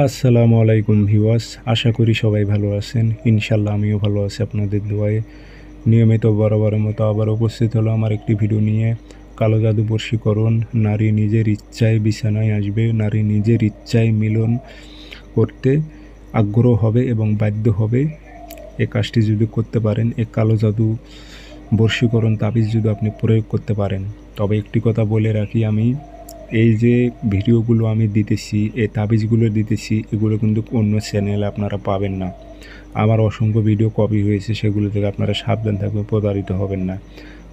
আসসালামু আলাইকুম ভিউয়ার্স, আশা করি সবাই ভালো আছেন। ইনশাল্লাহ আমিও ভালো আছি আপনাদের দোয়ায়। নিয়মিত বরাবরের মতো আবার উপস্থিত হলো আমার একটি ভিডিও নিয়ে। কালো জাদু বশীকরণ, নারী নিজের ইচ্ছায় বিছানায় আসবে, নারী নিজের ইচ্ছায় মিলন করতে আগ্রহ হবে এবং বাধ্য হবে। এই কাজটি যদি করতে পারেন, এই কালো জাদু বশীকরণ তাবিজ যদি আপনি প্রয়োগ করতে পারেন, তবে একটি কথা বলে রাখি, আমি এই যে ভিডিওগুলো আমি দিতেছি, এই তাবিজগুলো দিতেছি, এগুলো কিন্তু অন্য চ্যানেলে আপনারা পাবেন না। আমার অসংখ্য ভিডিও কপি হয়েছে, সেগুলো থেকে আপনারা সাবধান থাকবেন, প্রতারিত হবেন না।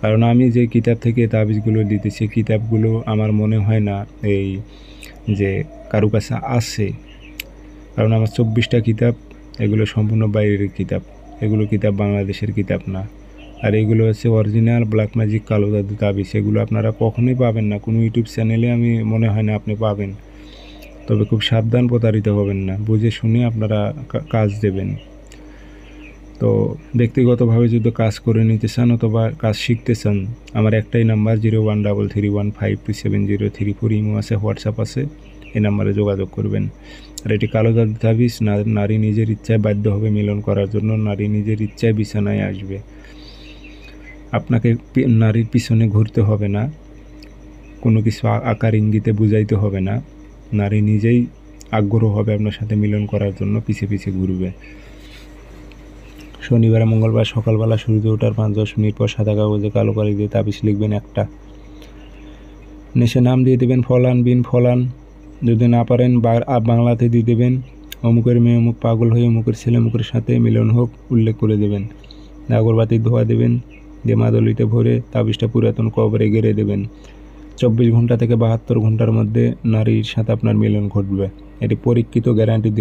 কারণ আমি যে কিতাব থেকে তাবিজগুলো দিতেছি, কিতাবগুলো আমার মনে হয় না এই যে কারো কাছে আছে। কারণ আমার 24টা কিতাব, এগুলো সম্পূর্ণ বাইরের কিতাব। এগুলো কিতাব বাংলাদেশের কিতাব না। আর এগুলো হচ্ছে অরিজিনাল ব্ল্যাক ম্যাজিক কালো জাদু তাবিজ। এগুলো আপনারা কখনোই পাবেন না, কোনো ইউটিউব চ্যানেলে আমি মনে হয় না আপনি পাবেন। তবে খুব সাবধান, প্রতারিত হবেন না, বুঝে শুনে আপনারা কাজ দেবেন। তো ব্যক্তিগতভাবে যদি কাজ করে নিতে চান অথবা কাজ শিখতে চান, আমার একটাই নাম্বার 0133152703 ইমো আছে, হোয়াটসঅ্যাপ আছে, এই নাম্বারে যোগাযোগ করবেন। আর এটি কালো জাদু তাবিজ, নারী নিজের ইচ্ছায় বাধ্য হবে মিলন করার জন্য, নারী নিজের ইচ্ছায় বিছানায় আসবে। আপনাকে নারীর পিছনে ঘুরতে হবে না, কোনো কিছু আকার ইঙ্গিতে বুঝাইতে হবে না। নারী নিজেই আগ্রহ হবে আপনার সাথে মিলন করার জন্য, পিছে পিছে ঘুরবে। শনিবার মঙ্গলবার সকালবেলা সূর্য ওঠার 5-10 মিনিট পর সাদা কাগজে কালো কালি দিয়ে তাবিজ লিখবেন একটা, নিচে নাম দিয়ে দেবেন ফলান বিন ফলান। যদি না পারেন বাংলাতে দিয়ে দেবেন অমুকের মেয়ে অমুক পাগল হয়ে অমুকের ছেলে অমুকের সাথে মিলন হোক, উল্লেখ করে দেবেন। আগরবাতির ধোয়া দেবেন, দিয়ে মাদলিতে ভরে তাবিজটা পুরাতন কবরে গেড়ে দেবেন। 24 ঘন্টা থেকে 72 ঘন্টার মধ্যে নারীর সাথে আপনার মিলন ঘটবে। এটি পরীক্ষিত, গ্যারান্টি